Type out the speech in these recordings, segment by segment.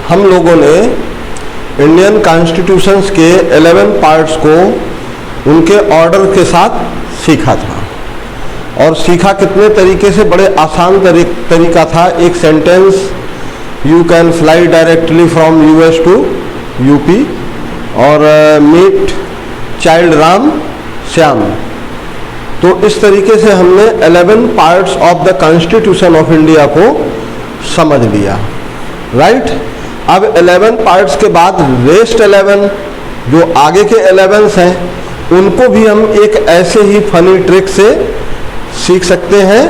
हम लोगों ने इंडियन कॉन्स्टिट्यूशंस के 11 पार्ट्स को उनके ऑर्डर के साथ सीखा था। और सीखा कितने तरीके से, बड़े आसान तरीका था। एक sentence, you can fly directly from US to UP, और मीट चाइल्ड राम श्याम। तो इस तरीके से हमने 11 parts of the constitution of India को समझ लिया, राइट। अब 11 पार्ट्स के बाद रेस्ट 11 जो आगे के 11 हैं, उनको भी हम एक ऐसे ही फनी ट्रिक से सीख सकते हैं,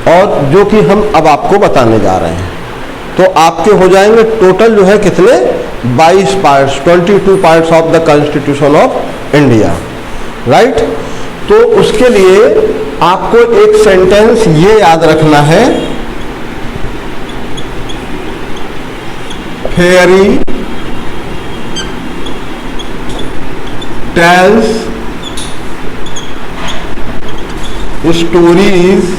और जो कि हम अब आपको बताने जा रहे हैं। तो आपके हो जाएंगे टोटल जो है कितने, 22 parts, 22 parts of the constitution of India, right. तो उसके लिए आपको एक सेंटेंस ये याद रखना है, fairy tales stories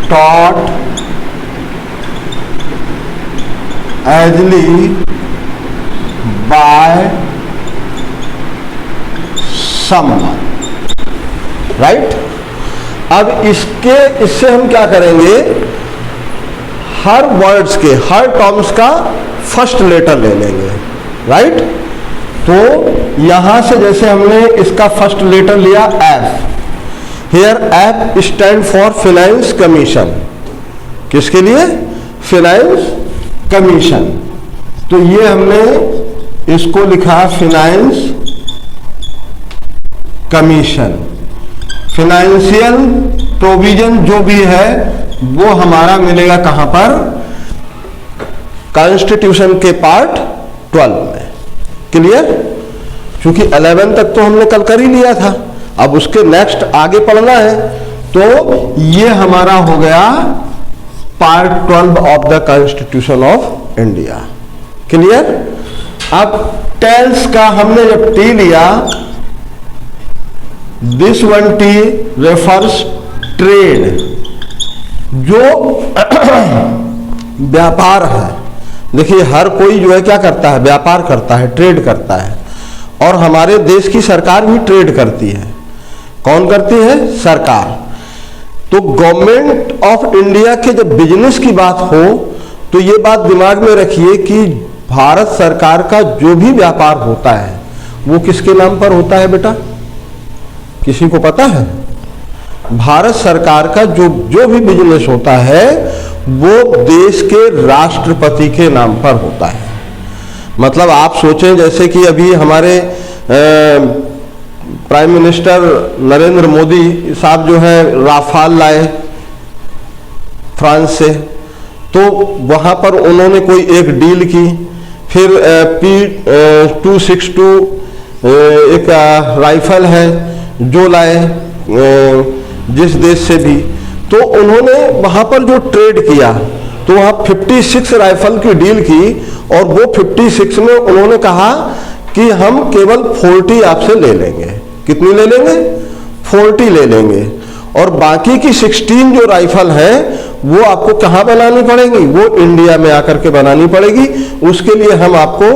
taught easily by someone, right। अब इससे हम क्या करेंगे, हर वर्ड्स के, हर टर्म्स का फर्स्ट लेटर ले लेंगे, राइट। तो यहां से जैसे हमने इसका फर्स्ट लेटर लिया F, Here F stand for finance commission. किसके लिए, फाइनेंस कमीशन। तो ये हमने इसको लिखा फाइनेंस कमीशन। फाइनेंशियल प्रोविजन जो भी है वो हमारा मिलेगा कहां पर, कॉन्स्टिट्यूशन के पार्ट 12 में। क्लियर, क्योंकि 11 तक तो हमने कल कर ही लिया था, अब उसके नेक्स्ट आगे पढ़ना है। तो ये हमारा हो गया part 12 of the constitution of India. Clear. अब टेल्स का हमने जब टी लिया, this one T refers trade, जो व्यापार है। देखिए हर कोई जो है क्या करता है, व्यापार करता है, ट्रेड करता है। और हमारे देश की सरकार भी ट्रेड करती है। कौन करती है, सरकार। तो गवर्नमेंट ऑफ इंडिया के जब बिजनेस की बात हो तो ये बात दिमाग में रखिए कि भारत सरकार का जो भी व्यापार होता है वो किसके नाम पर होता है बेटा, किसी को पता है? भारत सरकार का जो भी बिजनेस होता है वो देश के राष्ट्रपति के नाम पर होता है। मतलब आप सोचें जैसे कि अभी हमारे प्राइम मिनिस्टर नरेंद्र मोदी साहब जो है राफाल लाए फ्रांस से, तो वहां पर उन्होंने कोई एक डील की। फिर P262 एक राइफल है जो लाए जिस देश से भी, तो उन्होंने वहां पर जो ट्रेड किया तो वहां 56 राइफल की डील की, और वो 56 में उन्होंने कहा कि हम केवल 40 आपसे ले लेंगे। कितनी ले लेंगे? 40 ले लेंगे, और बाकी की 16 जो राइफल है वो आपको कहाँ बनानी पड़ेगी, वो इंडिया में आकर के बनानी पड़ेगी। उसके लिए हम आपको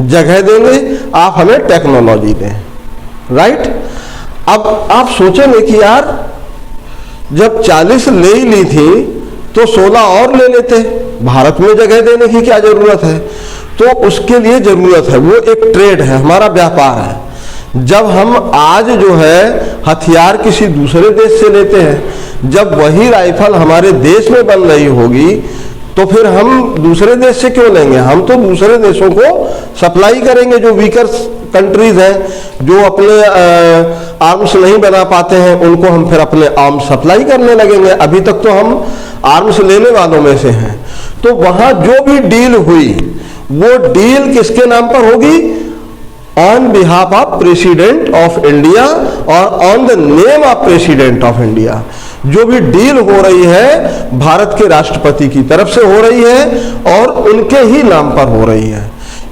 जगह देंगे, आप हमें टेक्नोलॉजी दें, राइट। अब आप सोचेंगे कि यार जब 40 ले ही ली थी तो 16 और ले लेते, भारत में जगह देने की क्या जरूरत है? तो उसके लिए जरूरत है, वो एक ट्रेड है, हमारा व्यापार है। जब हम आज जो है हथियार किसी दूसरे देश से लेते हैं, जब वही राइफल हमारे देश में बन रही होगी तो फिर हम दूसरे देश से क्यों लेंगे? हम तो दूसरे देशों को सप्लाई करेंगे, जो वीकर कंट्रीज हैं, जो अपने आर्म्स नहीं बना पाते हैं, उनको हम फिर अपने आर्म्स सप्लाई करने लगेंगे। अभी तक तो हम आर्म्स लेने वालों में से हैं। तो वहां जो भी डील हुई वो डील किसके नाम पर होगी? On behalf of president of India और on the name of president of India. जो भी डील हो रही है भारत के राष्ट्रपति की तरफ से हो रही है और उनके ही नाम पर हो रही है।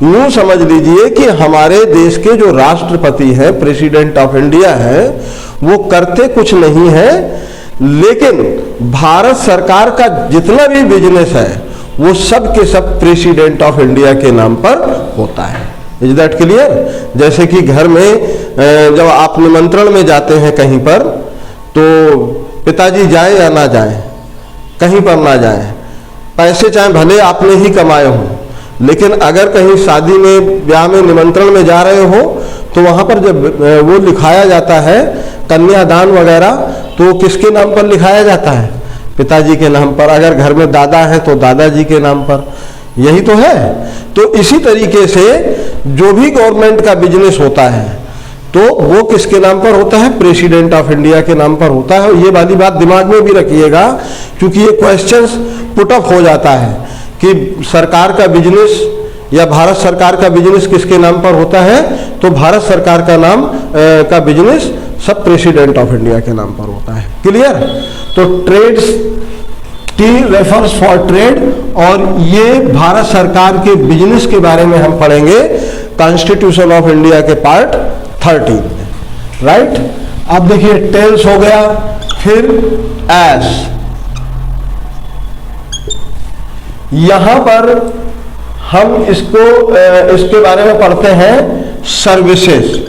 यूं समझ लीजिए कि हमारे देश के जो राष्ट्रपति हैं, प्रेसिडेंट ऑफ इंडिया है, वो करते कुछ नहीं है, लेकिन भारत सरकार का जितना भी बिजनेस है वो सब के सब प्रेसिडेंट ऑफ इंडिया के नाम पर होता है। Is that clear? जैसे कि घर में जब आप निमंत्रण में जाते हैं कहीं पर, तो पिताजी जाए या ना जाए, कहीं पर ना जाए, पैसे चाहे भले आपने ही कमाए हो, लेकिन अगर कहीं शादी में, ब्याह में, निमंत्रण में जा रहे हो तो वहां पर जब वो लिखाया जाता है कन्यादान वगैरह, तो किसके नाम पर लिखाया जाता है? पिताजी के नाम पर। अगर घर में दादा है तो दादाजी के नाम पर। यही तो है। तो इसी तरीके से जो भी गवर्नमेंट का बिजनेस होता है तो वो किसके नाम पर होता है? प्रेसिडेंट ऑफ इंडिया के नाम पर होता है। ये वाली बात दिमाग में भी रखिएगा, क्योंकि ये क्वेश्चंस पुट अप हो जाता है कि सरकार का बिजनेस या भारत सरकार का बिजनेस किसके नाम पर होता है? तो भारत सरकार का नाम का बिजनेस सब प्रेसिडेंट ऑफ इंडिया के नाम पर होता है। क्लियर? तो trades, T refers for trade, और ये भारत सरकार के बिजनेस के बारे में हम पढ़ेंगे कॉन्स्टिट्यूशन ऑफ इंडिया के पार्ट 13 में। राइट? अब देखिए टेल्स हो गया, फिर एस, यहां पर हम इसके बारे में पढ़ते हैं services.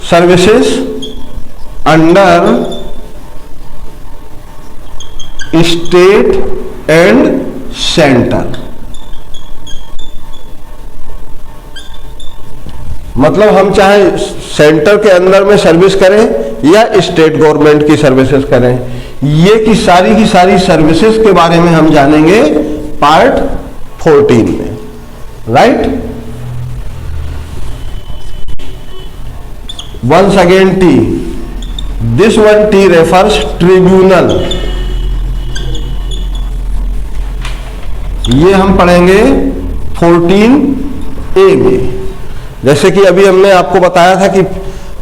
Services under state and centre, मतलब हम चाहे सेंटर के अंदर में सर्विस करें या स्टेट गवर्नमेंट की सर्विसेज करें, ये की सारी सर्विसेज के बारे में हम जानेंगे पार्ट 14 में। Right? Once again T, this one T refers tribunal, ये हम पढ़ेंगे 14A में। जैसे कि अभी हमने आपको बताया था कि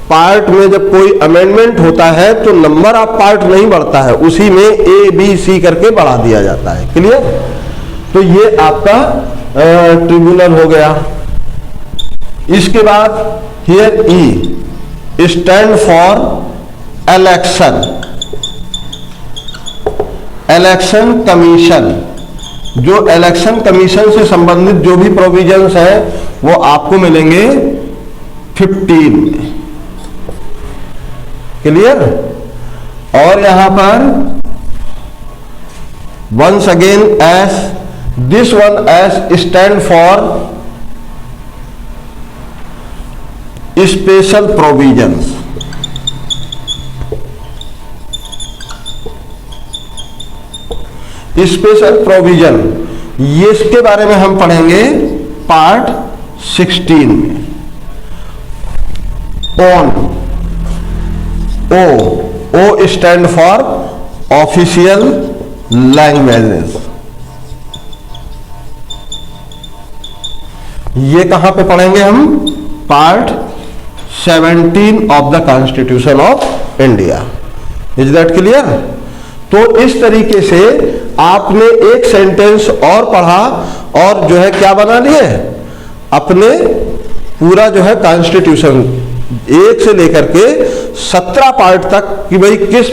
पार्ट में जब कोई अमेंडमेंट होता है तो नंबर ऑफ पार्ट नहीं बढ़ता है, उसी में A, B, C करके बढ़ा दिया जाता है। क्लियर? तो ये आपका ट्रिब्यूनल हो गया। इसके बाद here E stand for election, election commission. जो इलेक्शन कमीशन से संबंधित जो भी प्रोविजंस है वो आपको मिलेंगे 15 में। क्लियर? और यहां पर once again S, this one S stand for special provisions. Special provision, ये इसके बारे में हम पढ़ेंगे पार्ट 16 में। On, O stand for official languages. ये कहां पे पढ़ेंगे हम? Part 17 of the constitution of India. Is that clear? तो इस तरीके से आपने एक सेंटेंस और पढ़ा और जो है क्या बना लिए अपने पूरा जो है कॉन्स्टिट्यूशन, 1 से लेकर के 17 पार्ट तक कि भाई किस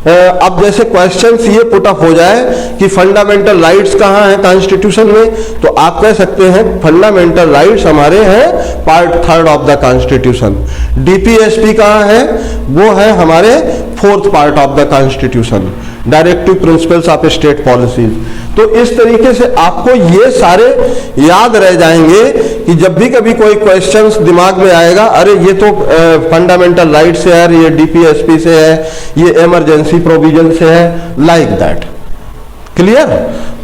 अब जैसे क्वेश्चंस ये पुट अप हो जाए कि फंडामेंटल राइट्स कहाँ हैं कॉन्स्टिट्यूशन में, तो आप कह सकते हैं फंडामेंटल राइट्स हमारे हैं part 3 of the constitution. DPSP कहाँ है? वो है हमारे 4th part of the constitution, directive principles of state policies. तो इस तरीके से आपको ये सारे याद रह जाएंगे कि जब भी कभी कोई क्वेश्चंस दिमाग में आएगा, अरे ये तो फंडामेंटल राइट से है, ये डीपीएसपी से है, ये इमरजेंसी प्रोविजन से है, लाइक दैट। क्लियर?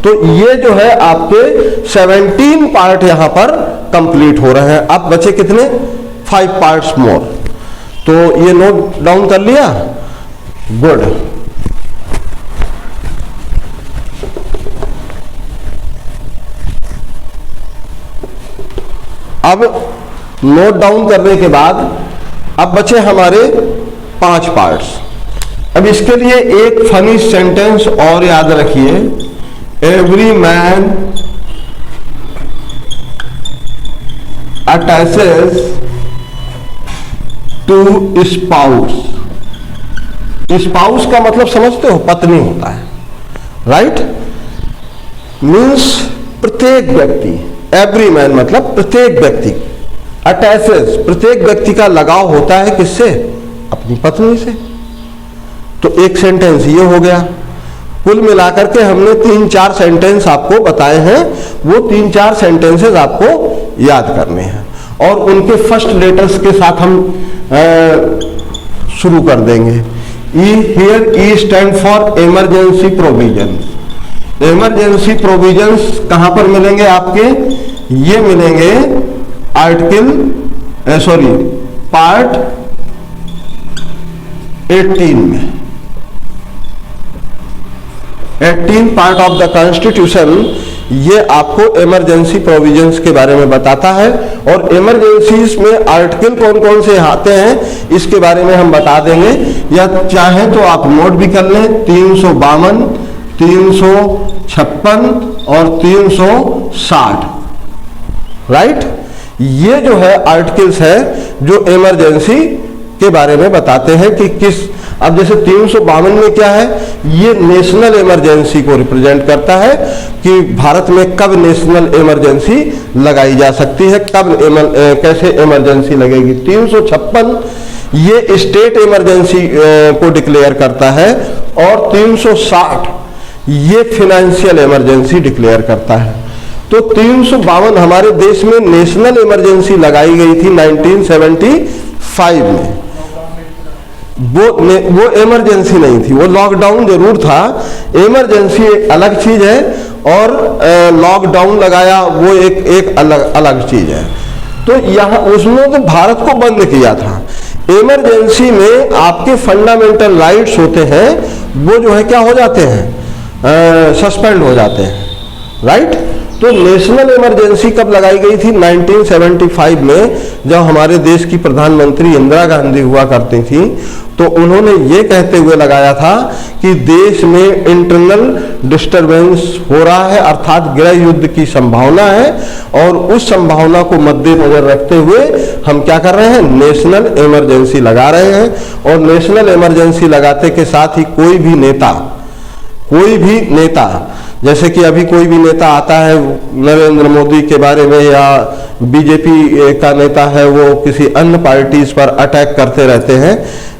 तो ये जो है आपके 17 पार्ट यहां पर कंप्लीट हो रहे हैं। अब बचे कितने? 5 पार्ट्स मोर। तो ये नोट डाउन कर लिया? गुड। अब नोट डाउन करने के बाद अब बचे हमारे 5 पार्ट्स। अब इसके लिए एक फनी सेंटेंस और याद रखिए, every man attaches to spouse spouse का मतलब समझते हो, पत्नी होता है, राइट। मीन्स प्रत्येक व्यक्ति, एवरी मैन मतलब प्रत्येक व्यक्ति, अटैचेस, प्रत्येक व्यक्ति का लगाव होता है किससे? अपनी पत्नी से। तो एक सेंटेंस ये हो गया। कुल मिलाकर के हमने 3-4 सेंटेंस आपको बताए हैं, वो 3-4 सेंटेंसेस आपको याद करने हैं और उनके फर्स्ट लेटर्स के साथ हम शुरू कर देंगे। E, here E stand for emergency provision. Emergency provisions कहां पर मिलेंगे आपके? ये मिलेंगे पार्ट 18 में। 18 पार्ट ऑफ द कॉन्स्टिट्यूशन ये आपको इमरजेंसी प्रोविजंस के बारे में बताता है और इमरजेंसीज में आर्टिकल कौन कौन से आते हैं इसके बारे में हम बता देंगे, या चाहें तो आप नोट भी कर लें। 352, 356 और 360, राइट। ये जो है आर्टिकल्स है जो इमरजेंसी के बारे में बताते हैं कि किस, अब जैसे 352 में क्या है, ये नेशनल इमरजेंसी को रिप्रेजेंट करता है कि भारत में कब नेशनल इमरजेंसी लगाई जा सकती है, कब कैसे इमरजेंसी लगेगी। 356 ये स्टेट इमरजेंसी को डिक्लेयर करता है और 360 ये फाइनेंशियल इमरजेंसी डिक्लेयर करता है। तो 352 हमारे देश में नेशनल इमरजेंसी लगाई गई थी 1975 में। वो इमरजेंसी नहीं थी, वो लॉकडाउन जरूर था। इमरजेंसी एक अलग चीज है और लॉकडाउन लगाया वो एक अलग चीज है। तो यहाँ उसमें तो भारत को बंद किया था। इमरजेंसी में आपके फंडामेंटल राइट्स होते हैं, वो जो है क्या हो जाते हैं, सस्पेंड हो जाते हैं, राइट। तो नेशनल इमरजेंसी कब लगाई गई थी? 1975 में, जब हमारे देश की प्रधानमंत्री इंदिरा गांधी हुआ करती थी, तो उन्होंने ये कहते हुए लगाया था कि देश में इंटरनल डिस्टरबेंस हो रहा है, अर्थात गृह युद्ध की संभावना है, और उस संभावना को मद्देनजर रखते हुए हम क्या कर रहे हैं, नेशनल इमरजेंसी लगा रहे हैं। और नेशनल इमरजेंसी लगाते के साथ ही कोई भी नेता जैसे कि अभी कोई भी नेता आता है नरेंद्र मोदी के बारे में, या बीजेपी का नेता है वो किसी अन्य पार्टीज पर अटैक करते रहते हैं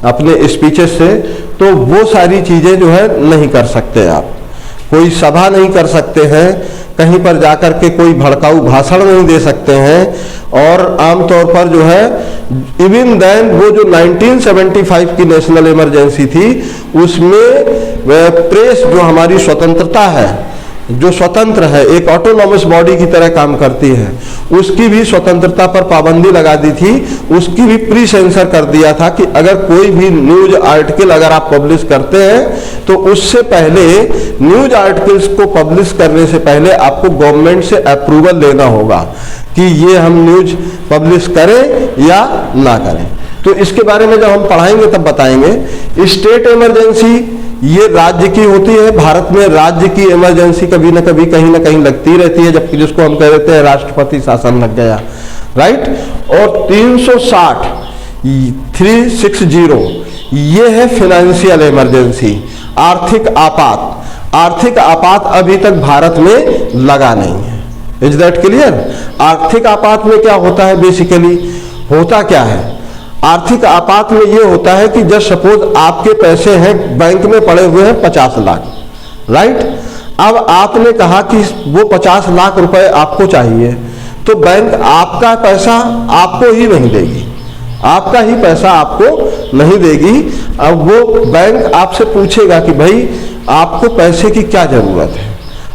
अपने स्पीचेस से, तो वो सारी चीजें जो है नहीं कर सकते आप। कोई सभा नहीं कर सकते हैं, कहीं पर जाकर के कोई भड़काऊ भाषण नहीं दे सकते हैं, और आमतौर पर जो है इवन देन वो जो 1975 की नेशनल इमरजेंसी थी उसमें प्रेस जो हमारी स्वतंत्रता है, जो स्वतंत्र है, एक ऑटोनॉमस बॉडी की तरह काम करती है, उसकी भी स्वतंत्रता पर पाबंदी लगा दी थी। उसकी भी प्री सेंसर कर दिया था कि अगर कोई भी न्यूज आर्टिकल अगर आप पब्लिश करते हैं तो उससे पहले, न्यूज आर्टिकल्स को पब्लिश करने से पहले आपको गवर्नमेंट से अप्रूवल लेना होगा कि ये हम न्यूज पब्लिश करें या ना करें। तो इसके बारे में जब हम पढ़ाएंगे तब बताएंगे। स्टेट इमरजेंसी ये राज्य की होती है। भारत में राज्य की इमरजेंसी कभी ना कभी कहीं ना कहीं लगती रहती है, जबकि जिसको हम कह देते हैं राष्ट्रपति शासन लग गया, राइट। और 360 ये है फाइनेंशियल इमरजेंसी, आर्थिक आपात। आर्थिक आपात अभी तक भारत में लगा नहीं है। Is that clear? आर्थिक आपात में क्या होता है, बेसिकली होता क्या है? आर्थिक आपात में ये होता है कि जब सपोज आपके पैसे हैं बैंक में पड़े हुए हैं 50 लाख, राइट। अब आपने कहा कि वो 50 लाख रुपए आपको चाहिए, तो बैंक आपका पैसा आपको ही नहीं देगी, आपका ही पैसा आपको नहीं देगी। अब वो बैंक आपसे पूछेगा कि भाई आपको पैसे की क्या जरूरत है।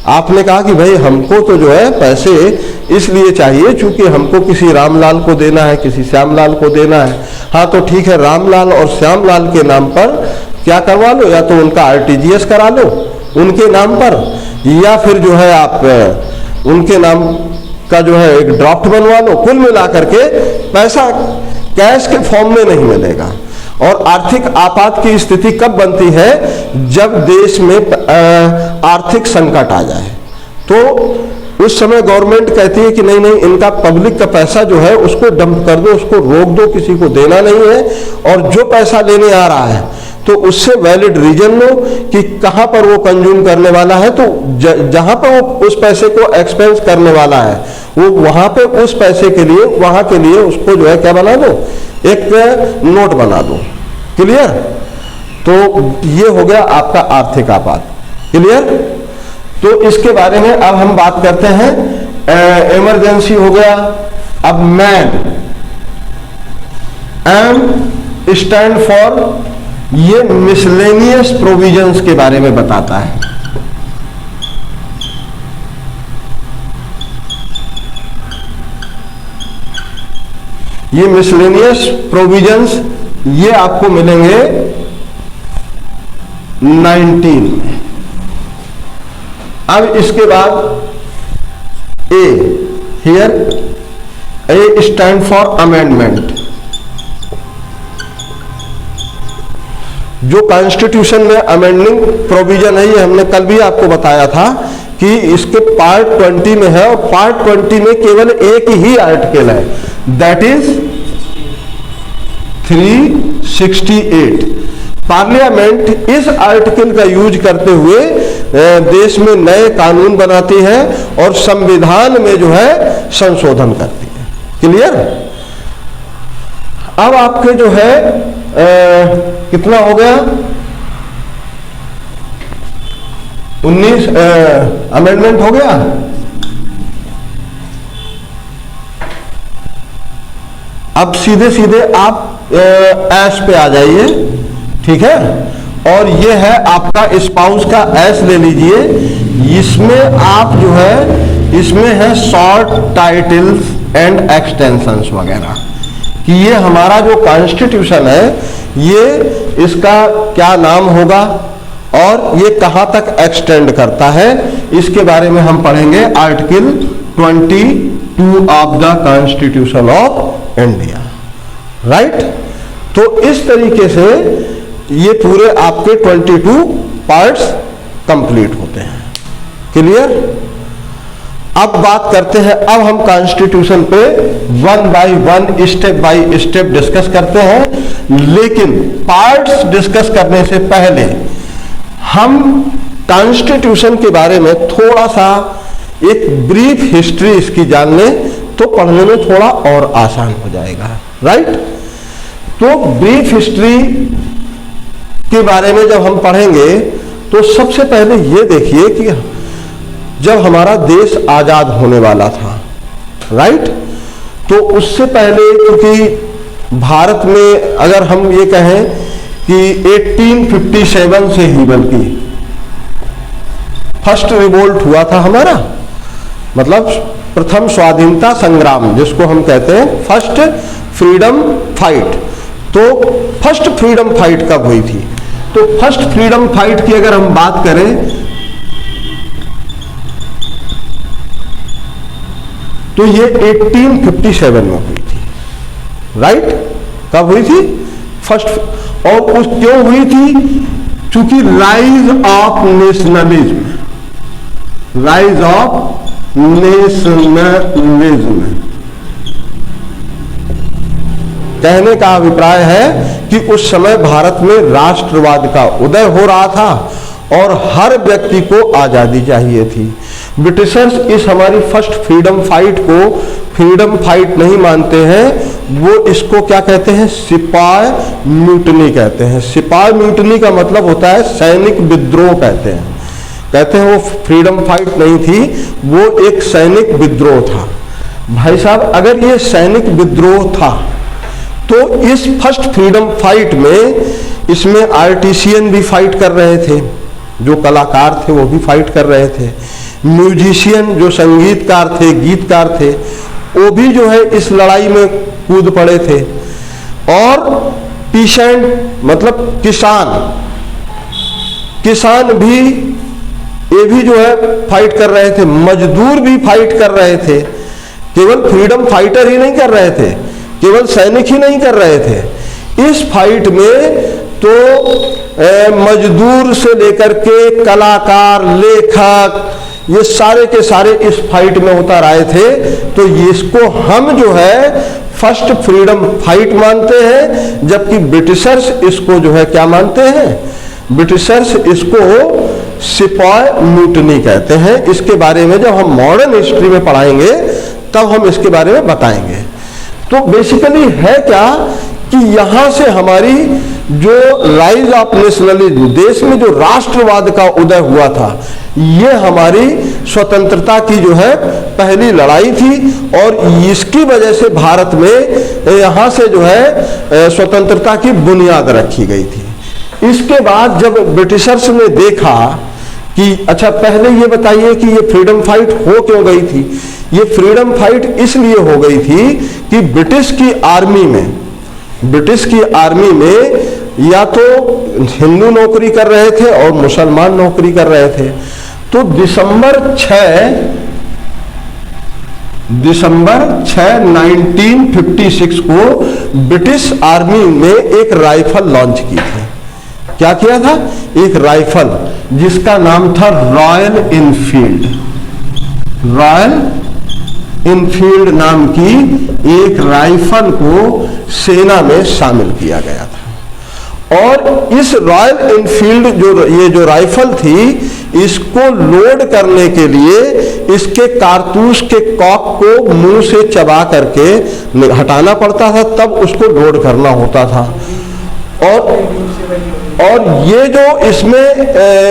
आपने कहा कि भाई हमको तो जो है पैसे इसलिए चाहिए चूंकि हमको किसी रामलाल को देना है, किसी श्यामलाल को देना है। हाँ तो ठीक है, रामलाल और श्यामलाल के नाम पर क्या करवा लो, या तो उनका आरटीजीएस करा लो उनके नाम पर, या फिर जो है आप उनके नाम का जो है एक ड्राफ्ट बनवा लो। कुल मिलाकर के पैसा कैश के फॉर्म में नहीं मिलेगा। और आर्थिक आपात की स्थिति कब बनती है? जब देश में आर्थिक संकट आ जाए, तो उस समय गवर्नमेंट कहती है कि नहीं नहीं, इनका पब्लिक का पैसा जो है उसको डंप कर दो, उसको रोक दो, किसी को देना नहीं है। और जो पैसा लेने आ रहा है तो उससे वैलिड रीजन लो कि कहां पर वो कंज्यूम करने वाला है, तो जहां पर वो उस पैसे को एक्सपेंस करने वाला है वो वहां पे उस पैसे के लिए वहां के लिए उसको जो है क्या बना दो, एक नोट बना दो। क्लियर? तो ये हो गया आपका आर्थिक आपात। क्लियर? तो इसके बारे में अब हम बात करते हैं। इमरजेंसी हो गया। अब मैन, एम स्टैंड फॉर, ये मिसलेनियस प्रोविजंस के बारे में बताता है। ये मिसलेनियस प्रोविजंस ये आपको मिलेंगे 19 में। अब इसके बाद A, here A stand for amendment. जो कॉन्स्टिट्यूशन में अमेंडिंग प्रोविजन है, ये हमने कल भी आपको बताया था कि इसके पार्ट 20 में है, और पार्ट 20 में केवल एक ही आर्टिकल है, दैट इज 368। पार्लियामेंट इस आर्टिकल का यूज करते हुए देश में नए कानून बनाती है और संविधान में जो है संशोधन करती है। क्लियर? अब आपके जो है कितना हो गया, 19 अमेंडमेंट हो गया। अब सीधे सीधे आप एस पे आ जाइए। ठीक है? और ये है आपका स्पाउस का एस ले लीजिए। इसमें आप जो है, इसमें है शॉर्ट टाइटल्स एंड एक्सटेंशंस वगैरह, कि ये हमारा जो कॉन्स्टिट्यूशन है ये इसका क्या नाम होगा और ये कहां तक एक्सटेंड करता है, इसके बारे में हम पढ़ेंगे article 22 of the constitution of India. Right? तो इस तरीके से ये पूरे आपके 22 पार्ट्स कंप्लीट होते हैं। क्लियर? अब बात करते हैं, अब हम कॉन्स्टिट्यूशन पे one by one, step by step discuss करते हैं। लेकिन पार्ट्स डिस्कस करने से पहले हम कॉन्स्टिट्यूशन के बारे में थोड़ा सा एक ब्रीफ हिस्ट्री इसकी जान लें तो पढ़ने में थोड़ा और आसान हो जाएगा। राइट? तो ब्रीफ हिस्ट्री के बारे में जब हम पढ़ेंगे तो सबसे पहले ये देखिए कि जब हमारा देश आजाद होने वाला था, राइट, तो उससे पहले, क्योंकि भारत में अगर हम ये कहें कि 1857 से ही बल्कि फर्स्ट रिवोल्ट हुआ था हमारा, मतलब प्रथम स्वाधीनता संग्राम जिसको हम कहते हैं फर्स्ट फ्रीडम फाइट। तो फर्स्ट फ्रीडम फाइट कब हुई थी? तो फर्स्ट फ्रीडम फाइट की अगर हम बात करें तो ये 1857 में हुई थी। राइट? कब हुई थी? फर्स्ट। और उस क्यों हुई थी? क्योंकि rise of nationalism, rise of nationalism, कहने का अभिप्राय है कि उस समय भारत में राष्ट्रवाद का उदय हो रहा था और हर व्यक्ति को आजादी चाहिए थी। ब्रिटिशर्स इस हमारी फर्स्ट फ्रीडम फाइट को फ्रीडम फाइट नहीं मानते हैं, वो इसको क्या कहते हैं? सिपाही म्यूटनी कहते हैं। सिपाही म्यूटनी का मतलब होता है सैनिक विद्रोह कहते हैं। कहते हैं वो फ्रीडम फाइट नहीं थी, वो एक सैनिक विद्रोह था। भाई साहब, अगर ये सैनिक विद्रोह था तो इस फर्स्ट फ्रीडम फाइट में इसमें आर्टिशियन भी फाइट कर रहे थे, जो कलाकार थे वो भी फाइट कर रहे थे, म्यूजिशियन जो संगीतकार थे, गीतकार थे, वो भी जो है इस लड़ाई में कूद पड़े थे, और पीसेंट मतलब किसान भी, ये भी जो है फाइट कर रहे थे, मजदूर भी फाइट कर रहे थे। केवल फ्रीडम फाइटर ही नहीं कर रहे थे, केवल सैनिक ही नहीं कर रहे थे। इस फाइट में तो मजदूर से लेकर के कलाकार, लेखक, ये सारे के सारे इस फाइट में उतर आए थे। तो इसको हम जो है फर्स्ट फ्रीडम फाइट मानते हैं, जबकि ब्रिटिशर्स इसको जो है क्या मानते हैं, ब्रिटिशर्स इसको सिपाही म्यूटनी कहते हैं। इसके बारे में जब हम मॉडर्न हिस्ट्री में पढ़ाएंगे तब हम इसके बारे में बताएंगे। तो बेसिकली है क्या कि यहां से हमारी जो राइज ऑफ नेशनलिज्म, देश में जो राष्ट्रवाद का उदय हुआ था, ये हमारी स्वतंत्रता की जो है पहली लड़ाई थी और इसकी वजह से भारत में यहां से जो है स्वतंत्रता की बुनियाद रखी गई थी। इसके बाद जब ब्रिटिशर्स ने देखा कि अच्छा पहले ये बताइए कि ये फ्रीडम फाइट हो क्यों गई थी। ये फ्रीडम फाइट इसलिए हो गई थी कि ब्रिटिश की आर्मी में या तो हिंदू नौकरी कर रहे थे और मुसलमान नौकरी कर रहे थे। तो दिसंबर 6 1956 को ब्रिटिश आर्मी ने एक राइफल लॉन्च की थी। क्या किया था? एक राइफल जिसका नाम था रॉयल इनफील्ड नाम की एक राइफल को सेना में शामिल किया गया था। और इस रॉयल इनफील्ड जो राइफल थी, इसको लोड करने के लिए इसके कारतूस के कॉक को मुंह से चबा करके हटाना पड़ता था, तब उसको लोड करना होता था। और ये जो इसमें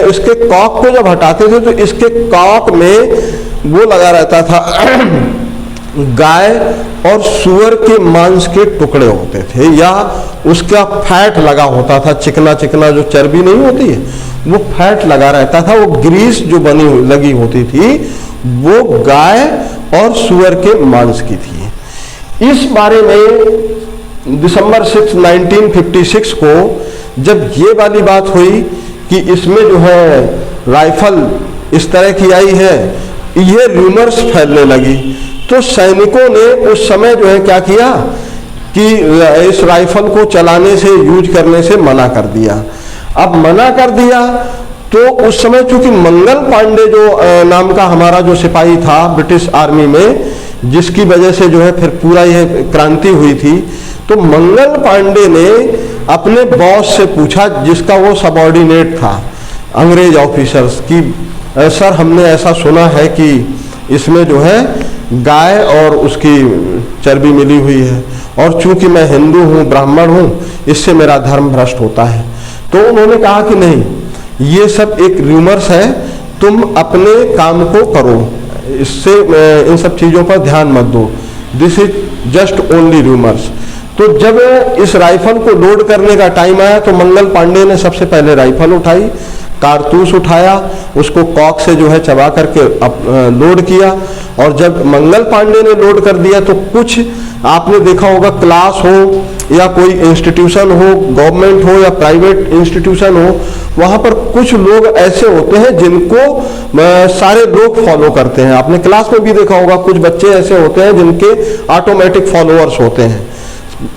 इसके कॉक को जब हटाते थे तो इसके कॉक में वो लगा रहता था गाय और सुअर के मांस के टुकड़े होते थे, या उसका फैट लगा होता था, चिकना चिकना जो चर्बी नहीं होती है वो फैट लगा रहता था। वो ग्रीस जो लगी होती थी वो गाय और सुअर के मांस की थी। इस बारे में दिसंबर 6 1956 को जब ये वाली बात हुई कि इसमें जो है राइफल इस तरह की आई है, ये रूमर्स फैलने लगी, तो सैनिकों ने उस समय जो है क्या किया कि इस राइफल को चलाने से, यूज करने से मना कर दिया। अब मना कर दिया तो उस समय चूंकि मंगल पांडे जो नाम का हमारा जो सिपाही था ब्रिटिश आर्मी में, जिसकी वजह से जो है फिर पूरा यह क्रांति हुई थी, तो मंगल पांडे ने अपने बॉस से पूछा, जिसका वो सबऑर्डिनेट था अंग्रेज ऑफिसर्स, की सर हमने ऐसा सुना है कि इसमें जो है गाय और उसकी चर्बी मिली हुई है, और चूंकि मैं हिंदू हूँ, ब्राह्मण हूँ, इससे मेरा धर्म भ्रष्ट होता है। तो उन्होंने कहा कि नहीं, ये सब एक रूमर्स है, तुम अपने काम को करो, इससे इन सब चीज़ों पर ध्यान मत दो, this is just only rumours. तो जब इस राइफल को लोड करने का टाइम आया तो मंगल पांडे ने सबसे पहले राइफल उठाई, कारतूस उठाया, उसको कॉक से जो है चबा करके लोड किया। और जब मंगल पांडे ने लोड कर दिया तो कुछ आपने देखा होगा, क्लास हो या कोई इंस्टीट्यूशन हो, गवर्नमेंट हो या प्राइवेट इंस्टीट्यूशन हो, वहां पर कुछ लोग ऐसे होते हैं जिनको सारे लोग फॉलो करते हैं। आपने क्लास में भी देखा होगा, कुछ बच्चे ऐसे होते हैं जिनके ऑटोमेटिक फॉलोअर्स होते हैं,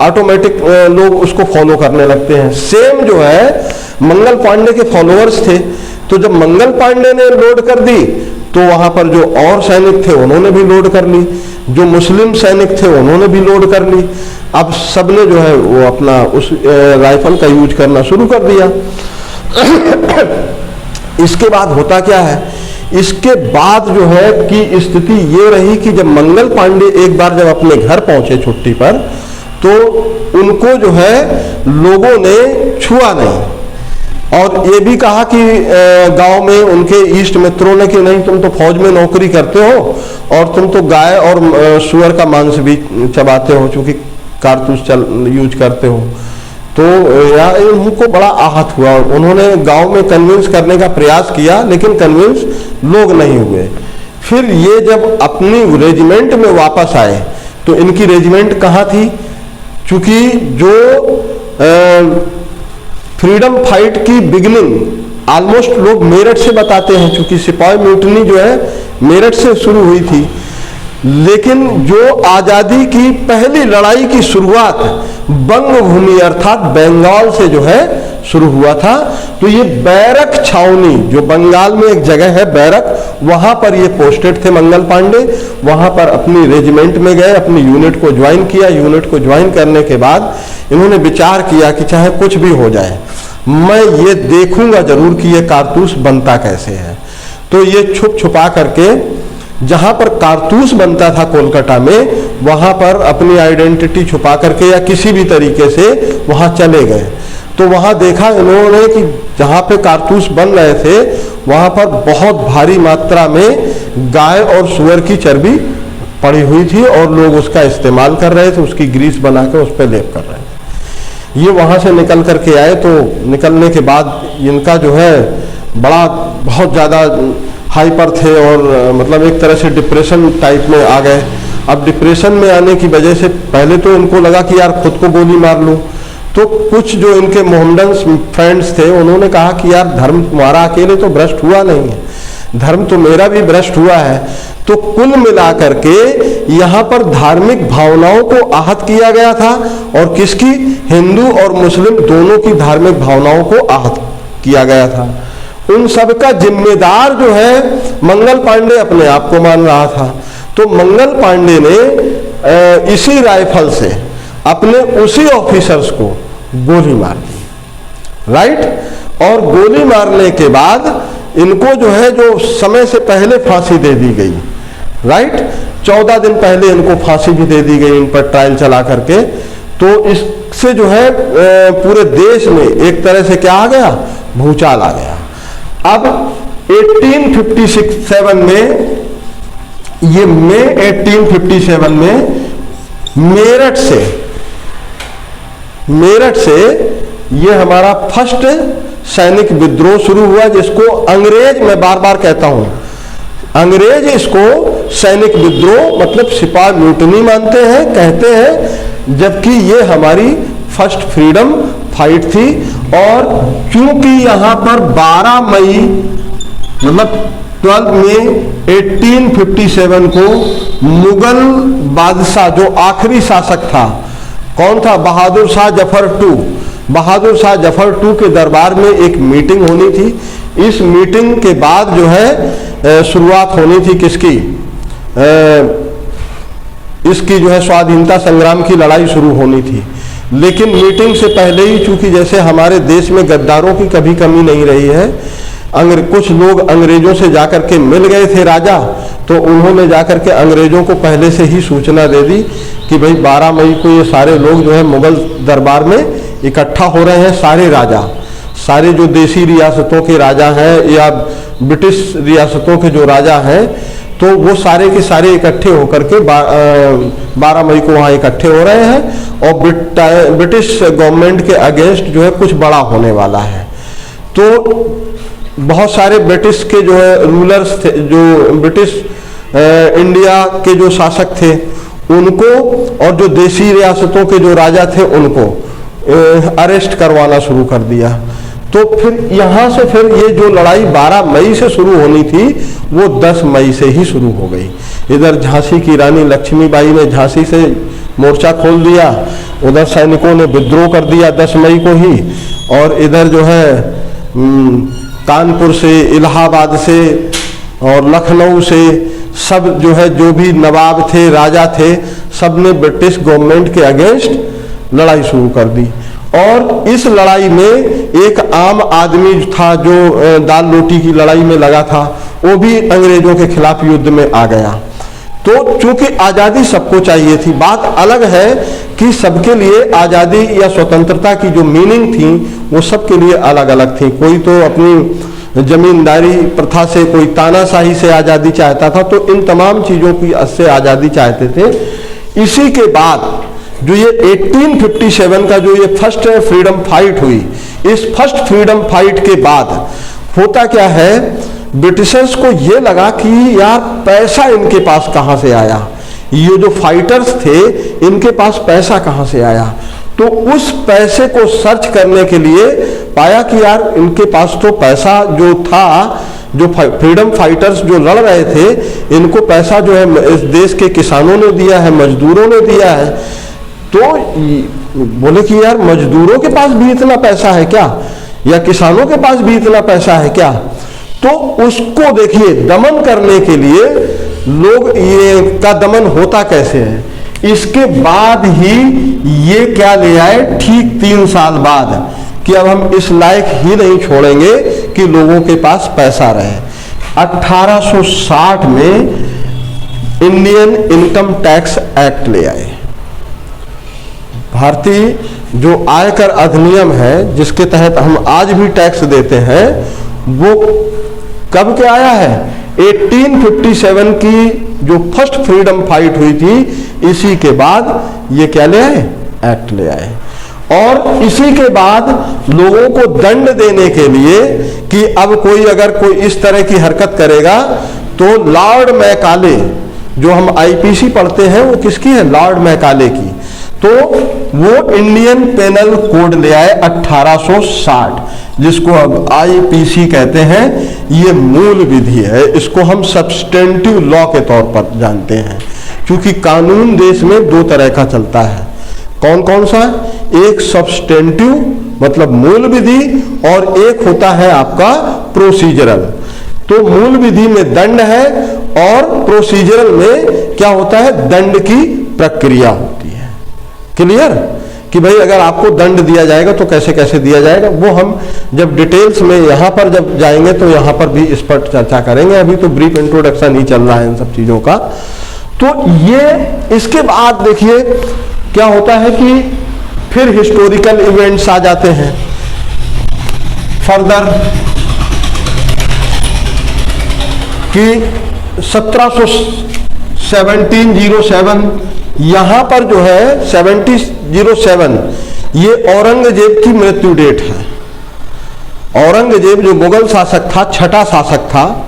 ऑटोमेटिक लोग उसको फॉलो करने लगते हैं। सेम जो है मंगल पांडे के फॉलोअर्स थे। तो जब मंगल पांडे ने लोड कर दी तो वहां पर जो और सैनिक थे उन्होंने भी लोड कर ली, जो मुस्लिम सैनिक थे उन्होंने भी लोड कर ली। अब सबने जो है वो अपना उस राइफल का यूज करना शुरू कर दिया। इसके बाद होता क्या है, इसके बाद जो है कि स्थिति ये रही कि जब मंगल पांडे एक बार जब अपने घर पहुंचे छुट्टी पर, तो उनको जो है लोगों ने छुआ नहीं, और ये भी कहा कि गांव में उनके इष्ट मित्रों ने कि नहीं, तुम तो फौज में नौकरी करते हो और तुम तो गाय और सुअर का मांस भी चबाते हो, चूंकि कारतूस यूज करते हो। तो उनको बड़ा आहत हुआ। उन्होंने गांव में कन्विंस करने का प्रयास किया, लेकिन कन्विंस लोग नहीं हुए। फिर ये जब अपनी रेजिमेंट में वापस आए तो इनकी रेजिमेंट कहाँ थी, चूंकि जो फ्रीडम फाइट की बिगिनिंग ऑलमोस्ट लोग मेरठ से बताते हैं, क्योंकि सिपाही म्यूटनी जो है मेरठ से शुरू हुई थी, लेकिन जो आजादी की पहली लड़ाई की शुरुआत बंग भूमि अर्थात बंगाल से जो है शुरू हुआ था। तो ये बैरक छावनी, जो बंगाल में एक जगह है बैरक, वहां पर ये पोस्टेड थे मंगल पांडे। वहां पर अपनी रेजिमेंट में गए, अपनी यूनिट को ज्वाइन किया। यूनिट को ज्वाइन करने के बाद इन्होंने विचार किया कि चाहे कुछ भी हो जाए, मैं ये देखूंगा जरूर कि ये कारतूस बनता कैसे है। तो ये छुप छुपा करके जहां पर कारतूस बनता था कोलकाता में, वहां पर अपनी आइडेंटिटी छुपा करके या किसी भी तरीके से वहां चले गए। तो वहां देखा इन्होंने कि जहां पे कारतूस बन रहे थे वहां पर बहुत भारी मात्रा में गाय और सूअर की चर्बी पड़ी हुई थी और लोग उसका इस्तेमाल कर रहे थे, उसकी ग्रीस बना के उस पर लेप कर रहे थे। ये वहां से निकल करके आए, तो निकलने के बाद इनका जो है बड़ा बहुत ज़्यादा हाइपर थे और मतलब एक तरह से डिप्रेशन टाइप में आ गए। अब डिप्रेशन में आने की वजह से पहले तो इनको लगा कि यार खुद को गोली मार लूं। तो कुछ जो इनके मोहम्मदन फ्रेंड्स थे उन्होंने कहा कि यार धर्म तुम्हारा अकेले तो भ्रष्ट हुआ नहीं है, धर्म तो मेरा भी भ्रष्ट हुआ है। तो कुल मिलाकर के यहाँ पर धार्मिक भावनाओं को आहत किया गया था और किसकी, हिंदू और मुस्लिम दोनों की धार्मिक भावनाओं को आहत किया गया था। उन सब का जिम्मेदार जो है मंगल पांडे अपने आप को मान रहा था। तो मंगल पांडे ने इसी राइफल से अपने उसी ऑफिसर्स को गोली मार दी, राइट। और गोली मारने के बाद इनको जो है जो समय से पहले फांसी दे दी गई, राइट। 14 दिन पहले इनको फांसी भी दे दी गई इन पर ट्रायल चला करके। तो इससे जो है पूरे देश में एक तरह से क्या आ गया, भूचाल आ गया। अब 1857 में, ये मई 1857 में मेरठ से ये हमारा फर्स्ट सैनिक विद्रोह शुरू हुआ, जिसको अंग्रेज, मैं बार बार कहता हूं, अंग्रेज इसको सैनिक विद्रोह मतलब सिपाही म्यूटनी मानते हैं, कहते हैं, जबकि ये हमारी फर्स्ट फ्रीडम फाइट थी। और क्योंकि यहां पर 12 मई मतलब 12 मई 1857 को मुगल बादशाह जो आखिरी शासक था, कौन था, बहादुर शाह जफर टू, बहादुर शाह जफर टू के दरबार में एक मीटिंग होनी थी। इस मीटिंग के बाद जो है शुरुआत होनी थी किसकी, इसकी जो है स्वाधीनता संग्राम की लड़ाई शुरू होनी थी। लेकिन मीटिंग से पहले ही, चूंकि जैसे हमारे देश में गद्दारों की कभी कमी नहीं रही है, कुछ लोग अंग्रेजों से जाकर के मिल गए थे राजा, तो उन्होंने जाकर के अंग्रेजों को पहले से ही सूचना दे दी कि भाई 12 मई को ये सारे लोग जो है मुगल दरबार में इकट्ठा हो रहे हैं। सारे राजा, सारे जो देसी रियासतों के राजा हैं या ब्रिटिश रियासतों के जो राजा हैं, तो वो सारे के सारे इकट्ठे होकर के 12 मई को वहाँ इकट्ठे हो रहे हैं और ब्रिटिश गवर्नमेंट के अगेंस्ट जो है कुछ बड़ा होने वाला है। तो बहुत सारे ब्रिटिश के जो है रूलर्स थे, जो ब्रिटिश इंडिया के जो शासक थे उनको, और जो देसी रियासतों के जो राजा थे उनको अरेस्ट करवाना शुरू कर दिया। तो फिर यहाँ से फिर ये जो लड़ाई 12 मई से शुरू होनी थी वो 10 मई से ही शुरू हो गई। इधर झांसी की रानी लक्ष्मीबाई ने झांसी से मोर्चा खोल दिया, उधर सैनिकों ने विद्रोह कर दिया 10 मई को ही, और इधर जो है कानपुर से, इलाहाबाद से और लखनऊ से सब जो है जो भी नवाब थे, राजा थे, सब ने ब्रिटिश गवर्नमेंट के अगेंस्ट लड़ाई शुरू कर दी। और इस लड़ाई में एक आम आदमी था जो दाल रोटी की लड़ाई में लगा था, वो भी अंग्रेजों के खिलाफ युद्ध में आ गया। तो चूंकि आज़ादी सबको चाहिए थी, बात अलग है कि सबके लिए आज़ादी या स्वतंत्रता की जो मीनिंग थी वो सबके लिए अलग अलग थी। कोई तो अपनी जमींदारी प्रथा से, कोई तानाशाही से आज़ादी चाहता था, तो इन तमाम चीज़ों की से आज़ादी चाहते थे। इसी के बाद जो ये 1857 का जो ये फर्स्ट फ्रीडम फाइट हुई, इस फर्स्ट फ्रीडम फाइट के बाद होता क्या है, ब्रिटिशर्स को ये लगा कि यार पैसा इनके पास कहाँ से आया, ये जो फाइटर्स थे इनके पास पैसा कहाँ से आया। तो उस पैसे को सर्च करने के लिए पाया कि यार इनके पास तो पैसा जो था, जो फ्रीडम फाइटर्स जो लड़ रहे थे, इनको पैसा जो है इस देश के किसानों ने दिया है, मजदूरों ने दिया है। तो बोले कि यार मजदूरों के पास भी इतना पैसा है क्या, या किसानों के पास भी इतना पैसा है क्या? तो उसको देखिए दमन करने के लिए लोग ये का दमन होता कैसे है, इसके बाद ही ये क्या ले आए ठीक 3 साल बाद कि अब हम इस लायक ही नहीं छोड़ेंगे कि लोगों के पास पैसा रहे। 1860 में इंडियन इनकम टैक्स एक्ट ले आए। भारतीय जो आयकर अधिनियम है जिसके तहत हम आज भी टैक्स देते हैं, वो कब के आया है? 1857 की जो फर्स्ट फ्रीडम फाइट हुई थी, इसी के बाद ये क्या ले आए? एक्ट ले आए। और इसी के बाद लोगों को दंड देने के लिए कि अब कोई अगर कोई इस तरह की हरकत करेगा तो लॉर्ड मैकाले, जो हम आईपीसी पढ़ते हैं वो किसकी है? लॉर्ड मैकाले की। तो वो इंडियन पेनल कोड ले आए 1860, जिसको अब आईपीसी कहते हैं। ये मूल विधि है, इसको हम सब्सटेंटिव लॉ के तौर पर जानते हैं, क्योंकि कानून देश में 2 तरह का चलता है। कौन कौन सा? एक सब्सटेंटिव मतलब मूल विधि, और एक होता है आपका प्रोसीजरल। तो मूल विधि में दंड है और प्रोसीजरल में क्या होता है? दंड की प्रक्रिया होती है। क्लियर? कि भाई अगर आपको दंड दिया जाएगा तो कैसे कैसे दिया जाएगा, वो हम जब डिटेल्स में यहाँ पर जब जाएंगे तो यहाँ पर भी इस पर चर्चा करेंगे। अभी तो ब्रीफ इंट्रोडक्शन ही चल रहा है इन सब चीजों का। तो ये इसके बाद देखिए क्या होता है कि फिर हिस्टोरिकल इवेंट्स आ जाते हैं फर्दर, कि 1707 यहां पर जो है 1707 ये औरंगजेब की मृत्यु डेट है। औरंगजेब जो मुगल शासक था, छठा शासक था,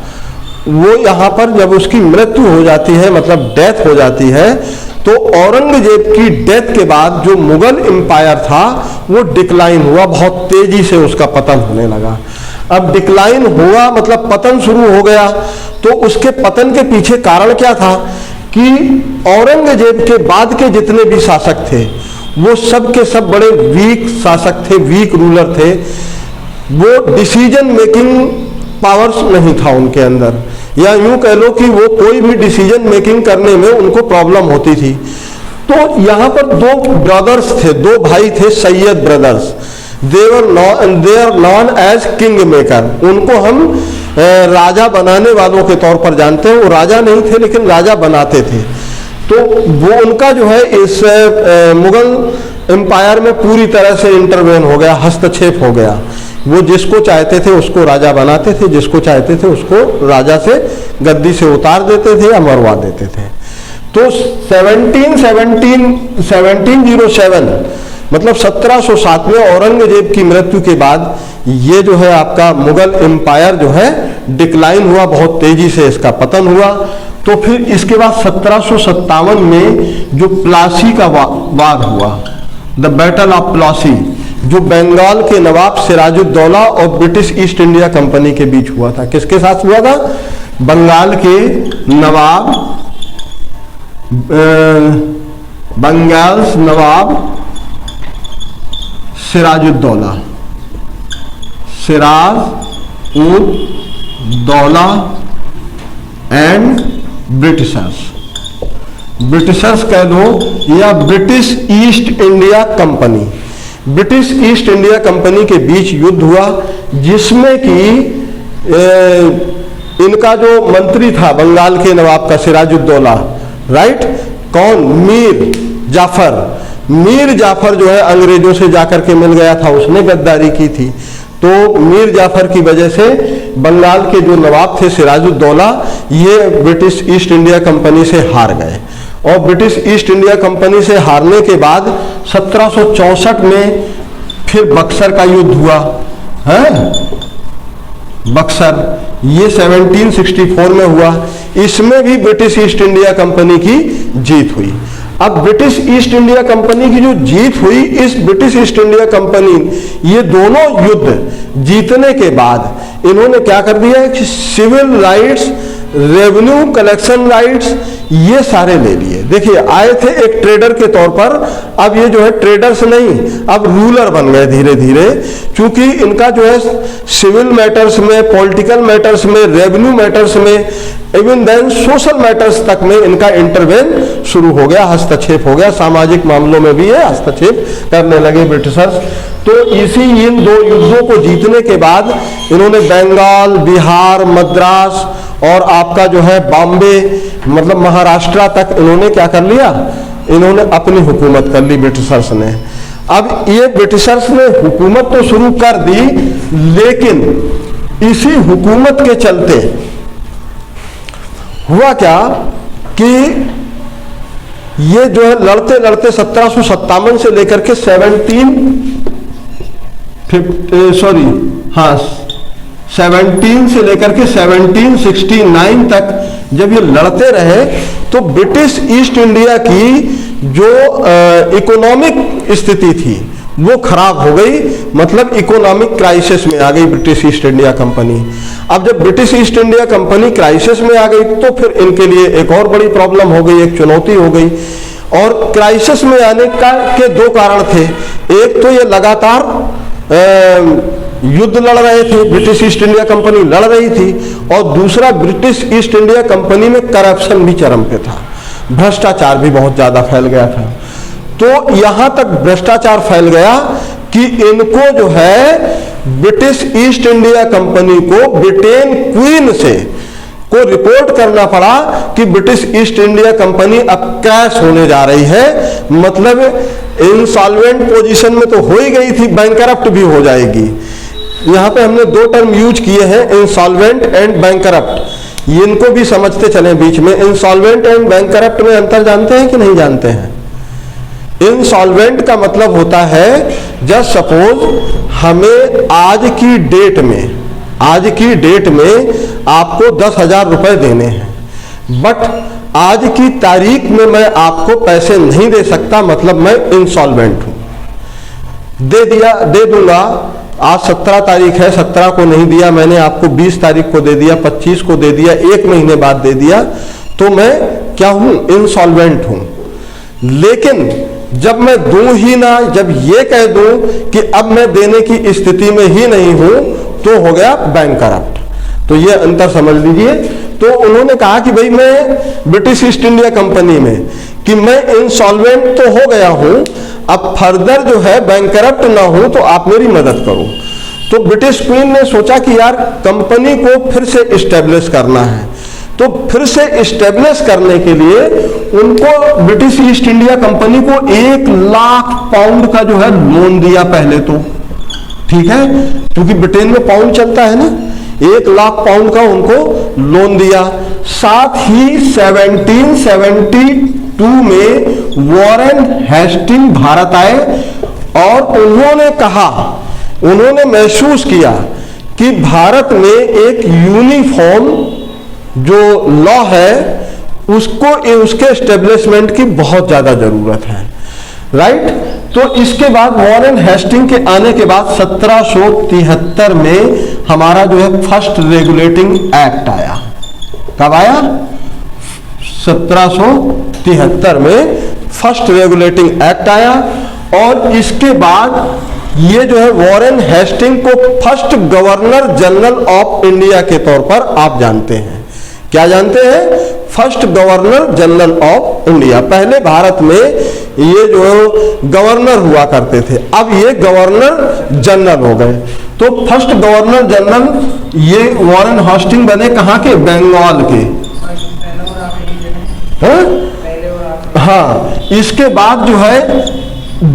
वो यहां पर जब उसकी मृत्यु हो जाती है, मतलब डेथ हो जाती है, तो औरंगजेब की डेथ के बाद जो मुगल एम्पायर था वो डिक्लाइन हुआ, बहुत तेजी से उसका पतन होने लगा। अब डिक्लाइन हुआ मतलब पतन शुरू हो गया, तो उसके पतन के पीछे कारण क्या था कि औरंगजेब के बाद के जितने भी शासक थे वो सब के सब बड़े वीक शासक थे, वीक रूलर थे। वो डिसीजन मेकिंग पावर्स नहीं था उनके अंदर, या यूं कह लो कि वो कोई भी डिसीजन मेकिंग करने में उनको प्रॉब्लम होती थी। तो यहाँ पर 2 ब्रदर्स थे, 2 भाई थे, Syed brothers. They are known as king maker. उनको हम राजा बनाने वालों के तौर पर जानते हैं। वो राजा नहीं थे लेकिन राजा बनाते थे। तो वो उनका जो है इस मुगल एम्पायर में पूरी तरह से इंटरवेन हो गया, हस्तक्षेप हो गया। वो जिसको चाहते थे उसको राजा बनाते थे, जिसको चाहते थे उसको राजा से गद्दी से उतार देते थे या मरवा देते थे। तो 1707 मतलब 1707 में औरंगजेब की मृत्यु के बाद ये जो है आपका मुगल एम्पायर जो है डिक्लाइन हुआ, बहुत तेजी से इसका पतन हुआ। तो फिर इसके बाद 1757 में जो प्लासी का वार हुआ, द बैटल ऑफ प्लासी, जो बंगाल के नवाब सिराजुद्दौला और ब्रिटिश ईस्ट इंडिया कंपनी के बीच हुआ था। किसके साथ हुआ था? बंगाल के नवाब सिराजुद्दौला एंड ब्रिटिशर्स कह लो या British East India company. British East India company के बीच युद्ध हुआ, जिसमें कि इनका जो मंत्री था बंगाल के नवाब का सिराजुद्दौला, राइट, कौन? मीर जाफर जो है अंग्रेजों से जाकर के मिल गया था, उसने गद्दारी की थी। तो मीर जाफर की वजह से बंगाल के जो नवाब थे सिराजुद्दौला, ये ब्रिटिश ईस्ट इंडिया कंपनी से हार गए। और ब्रिटिश ईस्ट इंडिया कंपनी से हारने के बाद 1764 में फिर बक्सर का युद्ध हुआ है। बक्सर ये 1764 में हुआ। इसमें भी ब्रिटिश ईस्ट इंडिया कंपनी की जीत हुई। अब ब्रिटिश ईस्ट इंडिया कंपनी की जो जीत हुई, इस ब्रिटिश ईस्ट इंडिया कंपनी ये दोनों युद्ध जीतने के बाद इन्होंने क्या कर दिया कि civil rights, revenue collection rights, ये सारे ले लिए। देखिए आए थे एक ट्रेडर के तौर पर, अब ये जो है ट्रेडर्स नहीं, अब रूलर बन गए धीरे धीरे, क्योंकि इनका जो है सिविल मैटर्स में, पॉलिटिकल मैटर्स में, रेवेन्यू मैटर्स में, इवन देन सोशल मैटर्स तक में इनका इंटरवेन शुरू हो गया, हस्तक्षेप हो गया, सामाजिक मामलों में भी ये हस्तक्षेप करने लगे ब्रिटिशर्स। तो इसी इन दो युद्धों को जीतने के बाद इन्होंने बंगाल, बिहार, मद्रास और आपका जो है बॉम्बे, मतलब महाराष्ट्र तक इन्होंने क्या कर लिया, इन्होंने अपनी हुकूमत कर ली ब्रिटिशर्स ने। अब ये ब्रिटिशर्स ने हुकूमत तो शुरू कर दी, लेकिन इसी हुकूमत के चलते हुआ क्या कि ये जो है लड़ते लड़ते 1757 से लेकर के 17 से लेकर के 1769 तक जब ये लड़ते रहे, तो ब्रिटिश ईस्ट इंडिया की जो इकोनॉमिक स्थिति थी वो खराब हो गई, मतलब इकोनॉमिक क्राइसिस में आ गई ब्रिटिश ईस्ट इंडिया कंपनी। अब जब British East India company crisis में आ गई तो फिर इनके लिए एक और बड़ी प्रॉब्लम हो गई, एक चुनौती हो गई। और क्राइसिस में आने के दो कारण थे, एक तो ये लगातार युद्ध लड़ रहे थे, ब्रिटिश ईस्ट इंडिया कंपनी लड़ रही थी, और दूसरा ब्रिटिश ईस्ट इंडिया कंपनी में करप्शन भी चरम पे था, भ्रष्टाचार भी बहुत ज्यादा फैल गया था। तो यहां तक भ्रष्टाचार फैल गया कि इनको जो है ब्रिटिश ईस्ट इंडिया कंपनी को ब्रिटेन क्वीन से को रिपोर्ट करना पड़ा कि ब्रिटिश ईस्ट इंडिया कंपनी अब क्रैश होने जा रही है, मतलब इंसॉल्वेंट पोजीशन में तो हो ही गई थी, बैंकरप्ट भी हो जाएगी। यहां पे हमने दो टर्म यूज किए हैं, इंसॉल्वेंट एंड बैंकरप्ट, इनको भी समझते चलें बीच में। इंसॉल्वेंट एंड बैंकरप्ट में अंतर जानते हैं कि नहीं जानते हैं? इंसॉल्वेंट का मतलब होता है, जस्ट सपोज हमें आज की डेट में आपको 10,000 रुपए देने हैं, बट आज की तारीख में मैं आपको पैसे नहीं दे सकता, मतलब मैं इंसॉल्वेंट हूं। दे दूंगा, आज 17 तारीख है, 17 को नहीं दिया मैंने, आपको 20 तारीख को दे दिया, 25 को दे दिया, 1 महीने बाद दे दिया, तो मैं क्या हूं? इंसॉल्वेंट हूं। लेकिन जब मैं दूं ही ना, जब ये कह दूं कि अब मैं देने की स्थिति में ही नहीं हूं, तो हो गया बैंकरप्ट। तो ये अंतर समझ लीजिए। तो उन्होंने कहा कि भाई मैं ब्रिटिश ईस्ट इंडिया कंपनी में कि मैं इंसॉल्वेंट तो हो गया हूं, अब फर्दर जो है बैंकरप्ट ना हो, तो आप मेरी मदद करो। तो ब्रिटिश क्वीन ने सोचा कि यार कंपनी को फिर से इस्टेब्लिश करना है, तो फिर से इस्टेब्लिश करने के लिए उनको ब्रिटिश ईस्ट इंडिया कंपनी को 1 लाख पाउंड का जो है लोन दिया पहले तो, ठीक है, क्योंकि ब्रिटेन में पाउंड चलता है ना, 1 लाख पाउंड का उनको लोन दिया। साथ ही 1772 में वॉरेन हेस्टिंग भारत आए और उन्होंने महसूस किया कि भारत में एक यूनिफॉर्म जो लॉ है उसके एस्टेब्लिशमेंट की बहुत ज्यादा जरूरत है, राइट। तो इसके बाद वॉरेन हेस्टिंग के आने के बाद 1773 में हमारा जो है फर्स्ट रेगुलेटिंग एक्ट आया। कब आया? 1773 में फर्स्ट रेगुलेटिंग एक्ट आया। और इसके बाद ये जो है वॉरेन हेस्टिंग को first governor general of India के तौर पर आप जानते हैं। क्या जानते हैं? First governor general of India. पहले भारत में ये जो गवर्नर हुआ करते थे, अब ये गवर्नर जनरल हो गए। तो फर्स्ट गवर्नर जनरल ये वॉरेन हेस्टिंग बने, कहाँ के? बंगाल के। हाँ, इसके बाद जो है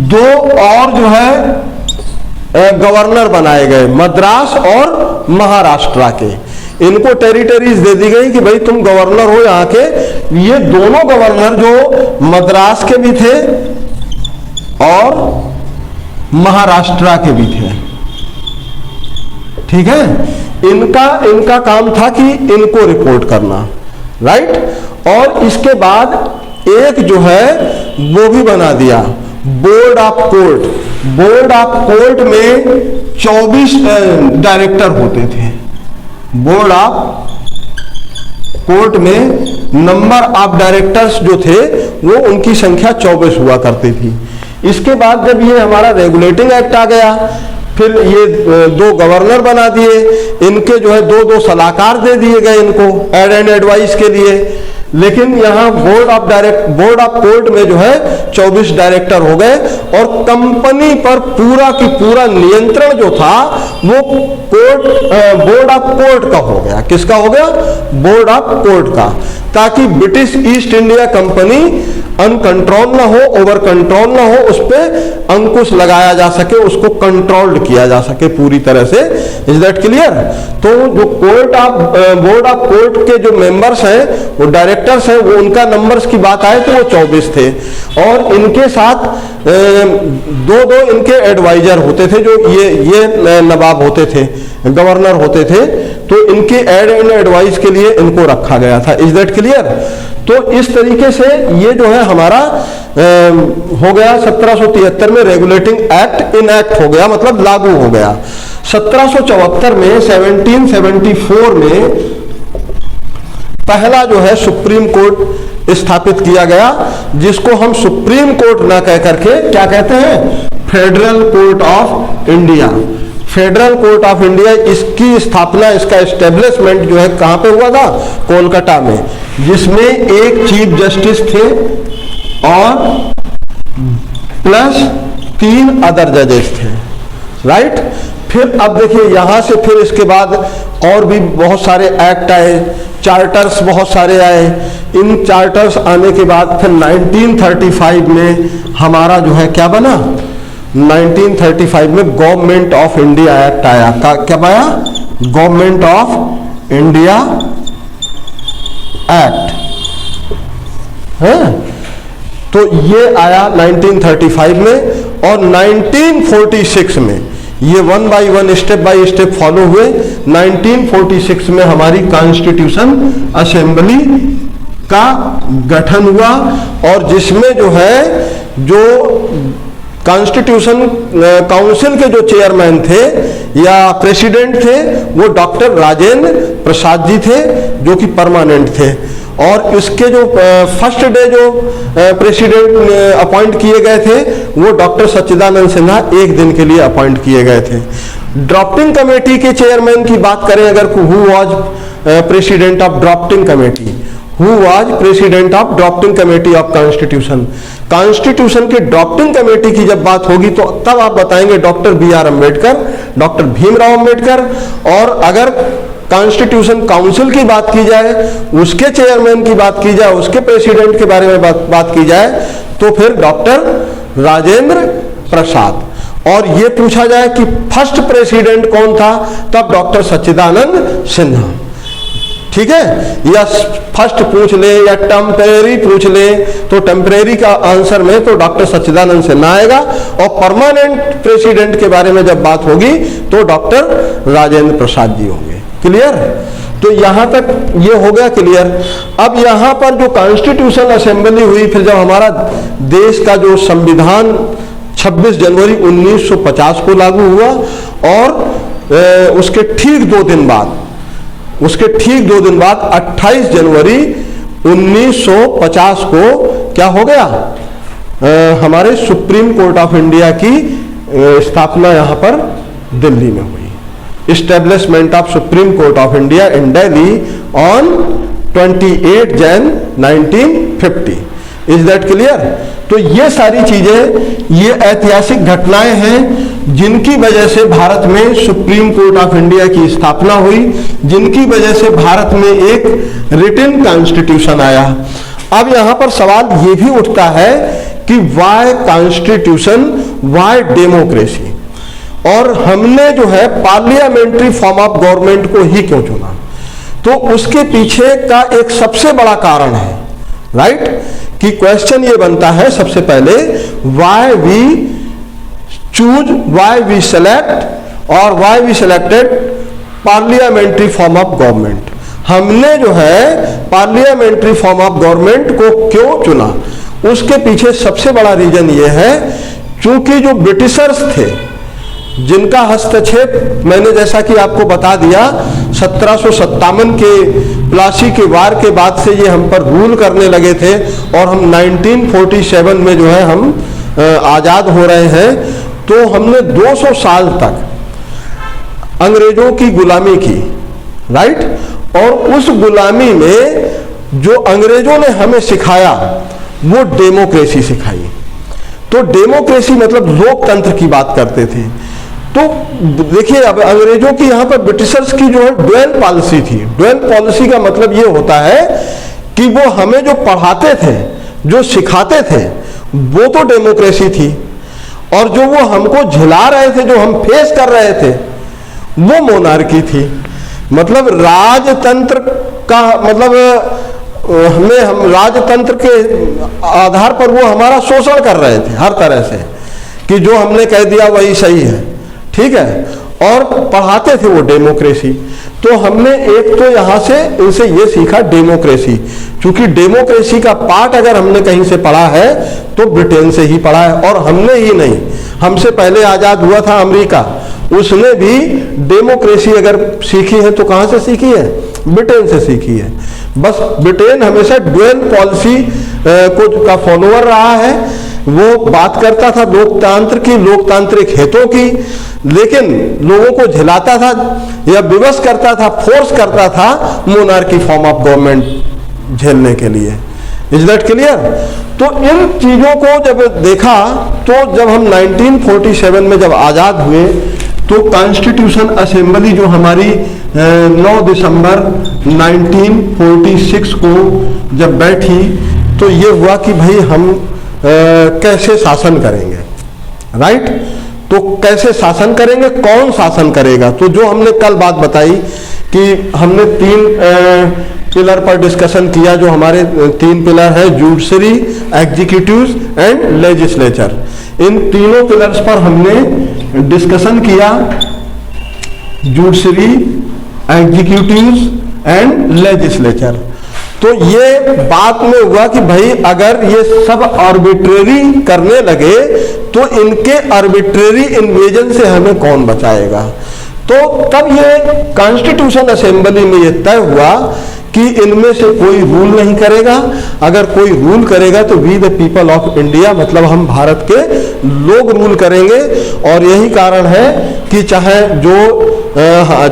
2 और जो है गवर्नर बनाए गए, मद्रास और महाराष्ट्र के। इनको टेरिटरीज दे दी गई कि भाई तुम गवर्नर हो यहाँ के। ये दोनों गवर्नर जो मद्रास के भी थे और महाराष्ट्र के भी थे, ठीक है। इनका काम था कि इनको रिपोर्ट करना, राइट। और इसके बाद एक जो है वो भी बना दिया, board of court. Board of court में 24 डायरेक्टर होते थे। बोर्ड ऑफ कोर्ट में नंबर ऑफ डायरेक्टर्स जो थे वो उनकी संख्या 24 हुआ करती थी। इसके बाद जब ये हमारा रेगुलेटिंग एक्ट आ गया, फिर ये 2 गवर्नर बना दिए, इनके जो है 2 सलाहकार दे दिए गए इनको एड एंड एडवाइस के लिए। लेकिन यहाँ बोर्ड ऑफ कोर्ट में जो है 24 डायरेक्टर हो गए और कंपनी पर पूरा की पूरा नियंत्रण जो था वो बोर्ड ऑफ कोर्ट का हो गया। किसका हो गया? बोर्ड ऑफ कोर्ट का, ताकि British East India Company uncontrol ना हो, ओवर कंट्रोल ना हो, उस पर अंकुश लगाया जा सके, उसको कंट्रोल्ड किया जा सके पूरी तरह से। Is that clear? तो जो बोर्ड ऑफ कोर्ट के जो मेंबर्स हैं, वो डायरेक्टर्स हैं, वो उनका नंबर्स की बात आए तो वो 24 थे और इनके साथ 2 इनके एडवाइजर होते थे, जो ये नवाब होते थे, गवर्नर होते थे, तो इनके एड एंड एडवाइस के लिए इनको रखा गया था। Is that clear? तो इस तरीके से ये जो है हमारा हो गया 1773 में रेगुलेटिंग एक्ट इनएक्ट हो गया, मतलब लागू हो गया। 1774 में 1774 में पहला जो है सुप्रीम कोर्ट स्थापित किया गया, जिसको हम सुप्रीम कोर्ट ना कह करके क्या कहते हैं? Federal court of India. Federal court of India, इसकी स्थापना, इसका एस्टेब्लिशमेंट जो है कहां पे हुआ था? कोलकाता में, जिसमें एक चीफ जस्टिस थे और प्लस 3 अदर जजेस थे। राइट? फिर अब देखिए यहां से फिर इसके बाद और भी बहुत सारे एक्ट आए, चार्टर्स बहुत सारे आए। इन चार्टर्स आने के बाद फिर 1935 में हमारा जो है क्या बना? 1935 में गवर्नमेंट ऑफ इंडिया एक्ट आया। क्या आया? गवर्नमेंट ऑफ इंडिया एक्ट है। तो ये आया 1935 में और 1946 में ये 1 by 1 step by step follow हुए। 1946 में हमारी कॉन्स्टिट्यूशन असेंबली का गठन हुआ और जिसमें जो है जो कॉन्स्टिट्यूशन काउंसिल के जो चेयरमैन थे या प्रेसिडेंट थे वो डॉक्टर राजेंद्र प्रसाद जी थे, जो कि परमानेंट थे। और इसके जो फर्स्ट डे जो प्रेसिडेंट अपॉइंट किए गए थे वो डॉक्टर सच्चिदानंद सिन्हा 1 दिन के लिए अपॉइंट किए गए थे। ड्राफ्टिंग कमेटी के चेयरमैन की बात करें अगर, who was president of drafting committee? Who was president of drafting committee of constitution? Constitution की ड्राफ्टिंग कमेटी की जब बात होगी तो तब आप बताएंगे doctor BR Ambedkar, doctor Bhimrao Ambedkar. और अगर कॉन्स्टिट्यूशन काउंसिल की बात की जाए, उसके चेयरमैन की बात की जाए, उसके प्रेसिडेंट के बारे में बात की जाए तो फिर डॉक्टर राजेंद्र प्रसाद। और ये पूछा जाए कि फर्स्ट प्रेसिडेंट कौन था, तब डॉक्टर सच्चिदानंद सिन्हा। ठीक है? या फर्स्ट पूछ ले या टेम्परेरी पूछ ले तो टेम्परेरी का आंसर में तो डॉक्टर सच्चिदानंद सिन्हा आएगा और परमानेंट प्रेसिडेंट के बारे में जब बात होगी तो डॉक्टर राजेंद्र प्रसाद जी होंगे। क्लियर? तो यहां तक ये हो गया क्लियर। अब यहां पर जो कॉन्स्टिट्यूशन असेंबली हुई, फिर जब हमारा देश का जो संविधान 26 जनवरी 1950 को लागू हुआ और उसके ठीक 2 दिन बाद 28 जनवरी 1950 को क्या हो गया? हमारे सुप्रीम कोर्ट ऑफ इंडिया की स्थापना यहां पर दिल्ली में हुई। Establishment of supreme court of India in Delhi on 28 जन 1950। Is that clear? तो ये सारी चीजें, ये ऐतिहासिक घटनाएं हैं जिनकी वजह से भारत में सुप्रीम कोर्ट ऑफ इंडिया की स्थापना हुई, जिनकी वजह से भारत में एक रिटन कॉन्स्टिट्यूशन आया। अब यहां पर सवाल ये भी उठता है कि वाई कॉन्स्टिट्यूशन, वाई डेमोक्रेसी, और हमने जो है पार्लियामेंट्री फॉर्म ऑफ गवर्नमेंट को ही क्यों चुना? तो उसके पीछे का एक सबसे बड़ा कारण है, राइट, कि क्वेश्चन ये बनता है सबसे पहले, why we choose, why we select और why we selected parliamentary form of government. हमने जो है पार्लियामेंट्री फॉर्म ऑफ गवर्नमेंट को क्यों चुना? उसके पीछे सबसे बड़ा रीजन ये है, चूंकि जो ब्रिटिशर्स थे जिनका हस्तक्षेप मैंने जैसा कि आपको बता दिया 1757 के प्लासी के वार के बाद से ये हम पर रूल करने लगे थे और हम 1947 में जो है हम आज़ाद हो रहे हैं। तो हमने 200 साल तक अंग्रेजों की गुलामी की, राइट। और उस गुलामी में जो अंग्रेजों ने हमें सिखाया वो डेमोक्रेसी सिखाई। तो डेमोक्रेसी मतलब लोकतंत्र की बात करते थे। तो देखिए अब अंग्रेजों की यहाँ पर ब्रिटिशर्स की जो है ड्वेल पॉलिसी थी। ड्वेल पॉलिसी का मतलब ये होता है कि वो हमें जो पढ़ाते थे, जो सिखाते थे, वो तो डेमोक्रेसी थी, और जो वो हमको झिला रहे थे, जो हम फेस कर रहे थे, वो मोनार्की थी। मतलब राजतंत्र का मतलब हम राजतंत्र के आधार पर वो हमारा शोषण कर रहे थे हर तरह से, कि जो हमने कह दिया वही सही है, ठीक है। और पढ़ाते थे वो डेमोक्रेसी। तो हमने एक तो यहाँ से इनसे ये सीखा डेमोक्रेसी, क्योंकि डेमोक्रेसी का पार्ट अगर हमने कहीं से पढ़ा है तो ब्रिटेन से ही पढ़ा है। और हमने ही नहीं, हमसे पहले आज़ाद हुआ था अमेरिका, उसने भी डेमोक्रेसी अगर सीखी है तो कहाँ से सीखी है? ब्रिटेन से सीखी है। बस ब्रिटेन हमेशा ड्वेल पॉलिसी का फॉलोअर रहा है। वो बात करता था लोकतंत्र की, लोकतांत्रिक हितों की, लेकिन लोगों को झिलाता था या विवश करता था, फोर्स करता था मोनार्की फॉर्म ऑफ गवर्नमेंट झेलने के लिए। Is that clear? तो इन चीजों को जब देखा, तो जब हम 1947 में जब आजाद हुए तो कॉन्स्टिट्यूशन असेंबली जो हमारी 9 दिसंबर 1946 को जब बैठी, तो ये हुआ कि भाई हम कैसे शासन करेंगे, राइट। तो कैसे शासन करेंगे, कौन शासन करेगा? तो जो हमने कल बात बताई कि हमने 3 पिलर पर डिस्कशन किया। जो हमारे 3 पिलर है, जुडिशरी, एग्जीक्यूटिव एंड लेजिस्लेचर। इन तीनों पिलर्स पर हमने डिस्कशन किया, जुडिशरी, एग्जीक्यूटिव एंड लेजिस्लेचर। तो ये बात में हुआ कि भाई अगर ये सब आर्बिट्रेरी करने लगे तो इनके आर्बिट्रेरी इन्वेजन से हमें कौन बचाएगा? तो तब ये कॉन्स्टिट्यूशन असेंबली में ये तय हुआ कि इनमें से कोई रूल नहीं करेगा। अगर कोई रूल करेगा तो we the people of India, मतलब हम भारत के लोग रूल करेंगे। और यही कारण है कि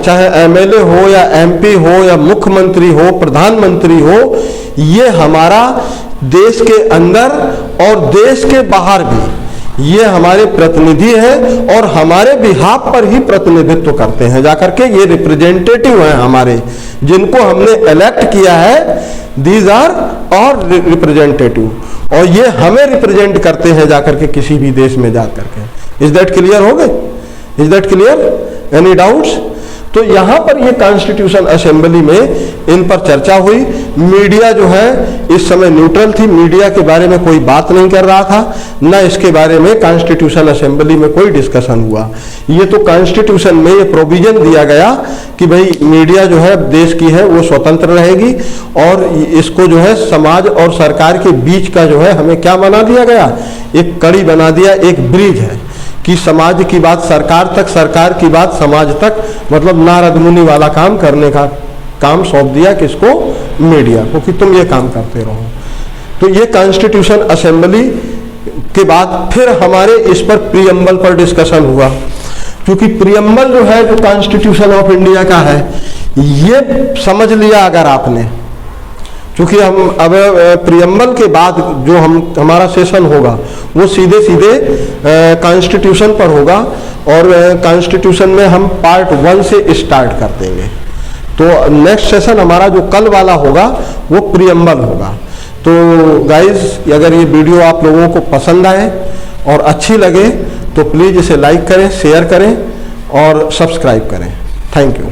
चाहे एमएलए हो या एमपी हो या मुख्यमंत्री हो, प्रधानमंत्री हो, ये हमारा देश के अंदर और देश के बाहर भी ये हमारे प्रतिनिधि हैं और हमारे बिहाफ पर ही प्रतिनिधित्व करते हैं जाकर के। ये रिप्रेजेंटेटिव हैं हमारे, जिनको हमने इलेक्ट किया है, दीज आर और रिप्रेजेंटेटिव, और ये हमें रिप्रेजेंट करते हैं जाकर के किसी भी देश में जाकर के। Is that clear? हो गए? Is that clear? Any doubts? तो यहाँ पर ये कॉन्स्टिट्यूशन असेंबली में इन पर चर्चा हुई। मीडिया जो है इस समय न्यूट्रल थी, मीडिया के बारे में कोई बात नहीं कर रहा था, न इसके बारे में कॉन्स्टिट्यूशन असेंबली में कोई डिस्कशन हुआ। ये तो कॉन्स्टिट्यूशन में ये प्रोविजन दिया गया कि भाई मीडिया जो है देश की है, वो स्वतंत्र रहेगी, और इसको जो है समाज और सरकार के बीच का जो है हमें क्या बना दिया गया? एक कड़ी बना दिया, एक ब्रिज है कि समाज की बात सरकार तक, सरकार की बात समाज तक, मतलब नारद मुनि वाला काम करने का काम सौंप दिया किसको? मीडिया को, कि तुम ये काम करते रहो। तो ये कॉन्स्टिट्यूशन असेंबली के बाद फिर हमारे इस पर प्रीएम्बल पर डिस्कशन हुआ, क्योंकि प्रीएम्बल जो है, जो कॉन्स्टिट्यूशन ऑफ इंडिया का है, ये समझ लिया अगर आपने, क्योंकि हम अब प्रीएम्बल के बाद जो हमारा सेशन होगा वो सीधे सीधे कॉन्स्टिट्यूशन पर होगा, और कॉन्स्टिट्यूशन में हम पार्ट 1 से स्टार्ट कर देंगे। तो नेक्स्ट सेशन हमारा जो कल वाला होगा वो प्रीएम्बल होगा। तो गाइज, अगर ये वीडियो आप लोगों को पसंद आए और अच्छी लगे तो प्लीज़ इसे लाइक करें, शेयर करें और सब्सक्राइब करें। Thank you.